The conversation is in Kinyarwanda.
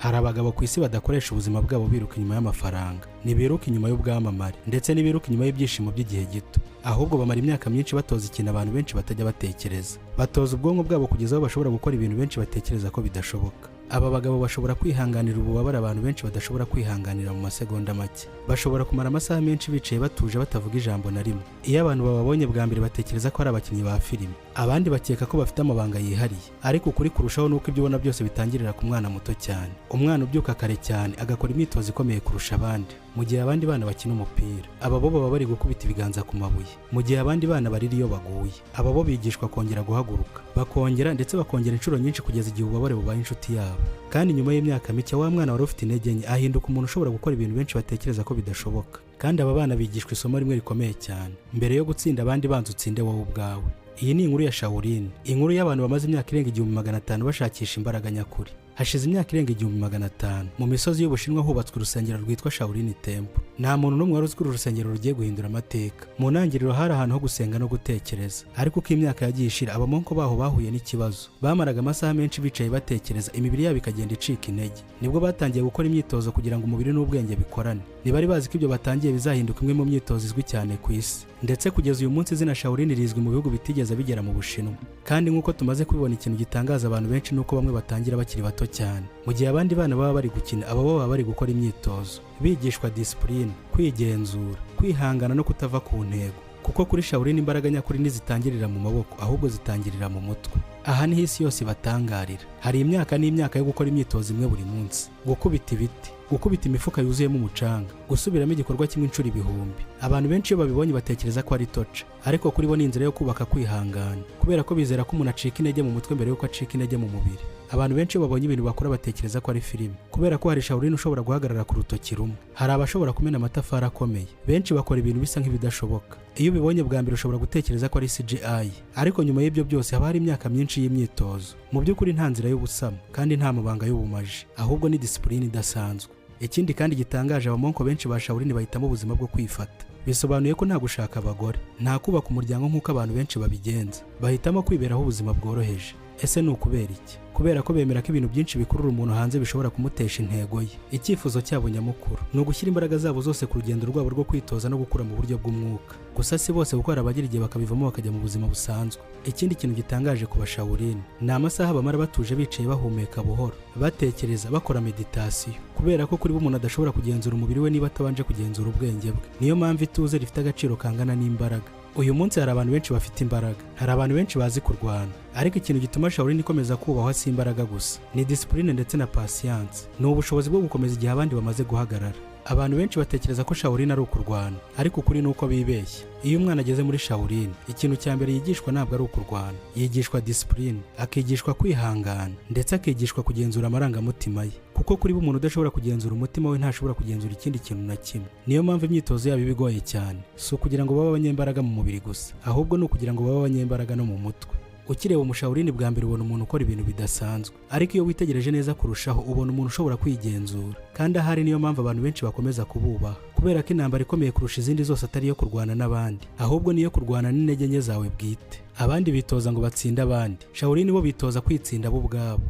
hari abagabo ku isi badakoresha ubuzima bwabo biruka inyuma y'amafaranga, ntibiruka inyuma y'ubwamamare ndetse ntibiruka inyuma y'ibyishimo by'igihe gito, ahubwo bamara imyaka myinshi batoza ikintu abantu benshi batajya batekereza. Batoza ubwonko bwabo kugeza aho bashobora gukora ibintu benshi batekereza ko bidashoboka. Aba bagabo bashobora kwihanganira ububabare abantu benshi badashobora kwihanganira mu masegonda make. Bashobora kumara amasaha menshi bicaye batuje batavuga ijambo na rimwe. Iyo abantu bababonye bwa mbere batekereza ko ari abakinnyi ba filime, abandi bakeka ko bafite amabanga yihariye, ariko ukuri kurushaho nuko ibyo ubona byose bitangirira ku mwana muto cyane. Umwana ubyuka kare cyane agakora imyitozo ikomeye kurusha abandi, mu gihe abandi bana bakina umupira. Aba bo baba bari gukubita ibiganza ku mabuye, mu gihe abandi bana barira iyo baguye. Aba bo bigishwa kongera guhaguruka, bakongera ndetse bakongera inshuro nyinshi kugeza igihe ububabare bubaye inshuti yabo. Kandi nyuma y'imyaka mike wa mwana wari ufite intege nke ahinduka umuntu ushobora gukora ibintu benshi batekereza ko bidashoboka. Kandi aba bana bigishwa isomo rimwe rikomeye cyane: mbere yo gutsinda abandi banza utsinde wowe ubwawe. Iyi ni inkuru ya Shaolin, inkuru y'abantu bamaze imyaka irenga 1500 bashakisha imbaraga nyakuri. Hashize imyaka irenga 1500 mu misozi y'Ubushinwa hubatswe urusengero rwitwa Shaolin Temple. Nta muntu n'umwe wari uzi ko uru rusengero rugiye guhindura amateka. Mu ntangiriro hari ahantu ho gusenga no gutekereza, ariko uko imyaka yagiye ishira abamonko baho bahuye n'ikibazo. Bamaraga amasaha menshi bicaye batekereza, imibiri yabo ikagenda icika intege. Nibwo batangiye gukora imyitozo kugira ngo umubiri n'ubwenge bikorane. Ntibari bazi ko ibyo batangiye bizahinduka imwe mu myitozo izwi cyane ku isi, ndetse kugeza uyu munsi izina Shaolin rizwi mu bihugu bitigeze bigera mu Bushinwa. Kandi nk'uko tumaze kubibona, ikintu gitangaza abantu benshi nuko bamwe batangira bakiri bato cyane, mu gihe abandi bana baba bari gukina, abo baba bari gukora imyitozo. Bigishwa discipline, kwigenzura, kwihangana no kutava ku ntego. Kuko kuri Shaolin imbaraga nyakuri ntizitangirira mu maboko, ahubwo zitangirira mu mutwe. Aha niho isi yose batangarira. Hari imyaka n'imyaka yo gukora imyitozo imwe buri munsi: gukubita ibiti, gukubita imifuka yuzuyemo umucanga, gusubiramo igikorwa kimwe inshuro ibihumbi. Abantu benshi iyo babibonye batekereza ko ari toca, ariko kuri bo ni inzira yo kubaka kwihangana, kubera ko bizera ko umuntu acika intege mu mutwe mbere yuko acika intege mu mubiri. Abantu benshi iyo babonye ibintu bakora batekereza ko ari filime, kubera ko hari Shaolin ushobora guhagarara ku rutoki rumwe, hari abashobora kumena amatafari akomeye. Benshi bakora ibintu bisa nk'ibidashoboka. Iyo ubibonye bwa mbere ushobora gutekereza ko ari CGI, ariko nyuma y'ibyo byose haba hari imyaka myinshi y'imyitozo. Mu by'ukuri nta nzira y'ubusamo kandi nta mabanga y'ubumaji, ahubwo ni discipline idasanzwe. Ikindi kandi gitangaje, abamonko benshi ba Shaolin bahitamo ubuzima bwo kwifata. Bisobanuye ko nta gushaka abagore, nta kubaka umuryango nk'uko abantu benshi babigenza. Bahitamo kwiberaho ubuzima bworoheje. Ese ni ukubera iki? Kubera ko bemera ko ibintu byinshi bikurura umuntu hanze bishobora kumutesha intego ye. Icyifuzo cyabo nyamukuru ni ugushyira imbaraga zabo zose ku rugendo rwabo rwo kwitoza no gukura mu buryo bw'umwuka. Gusa si bose, kuko hari abagira igihe bakabivamo bakajya mu buzima busanzwe. Ikindi kintu gitangaje ku Shaolin ni amasaha bamara batuje bicaye bahumeka buhoro, batekereza, bakora meditation. Kubera ko kuri bo umuntu adashobora kugenzura umubiri we niba atabanje kugenzura ubwenge bwe. Niyo mpamvu ituze rifite agaciro kangana n'imbaraga. Uyu munsi hari abantu benshi bafite imbaraga, hari abantu benshi bazi kurwana, ariko ikintu gituma Shaolin ikomeza kubahwa si imbaraga gusa, ni discipline ndetse na patience. Ni ubushobozi bwo gukomeza igihe abandi bamaze guhagarara. Abantu benshi batekereza ko Shaolin ari ukurwana, ariko ukuri nuko bibeshya. Iyo umwana ageze muri Shaolin, ikintu cya mbere yigishwa ntabwo ari ukurwana, yigishwa discipline, akigishwa kwihangana, ndetse akigishwa kugenzura amarangamutima ye. Kuko kuri bo umuntu udashobora kugenzura umutima we ntashobora kugenzura ikindi kintu na kimwe. Niyo mpamvu imyitozo yabo ibigoye cyane. Si ukugira ngo babe abanyembaraga mu mubiri gusa, ahubwo ni ukugira ngo babe abanyembaraga no mu mutwe. Ukireba mu Shaolin bwa mbere ubona umuntu ukora ibintu bidasanzwe, ariko iyo witegereje neza kurushaho ubona umuntu ushobora kwigenzura. Kandi ahari niyo mpamvu abantu benshi bakomeza kububaha, kubera ko intambara ikomeye kurusha izindi zose atari iyo kurwana n'abandi, ahubwo niyo kurwana n'intege nke zawe bwite. Abandi bitoza ngo batsinde abandi, Shaolin bo bitoza kwitsinda bo ubwabo.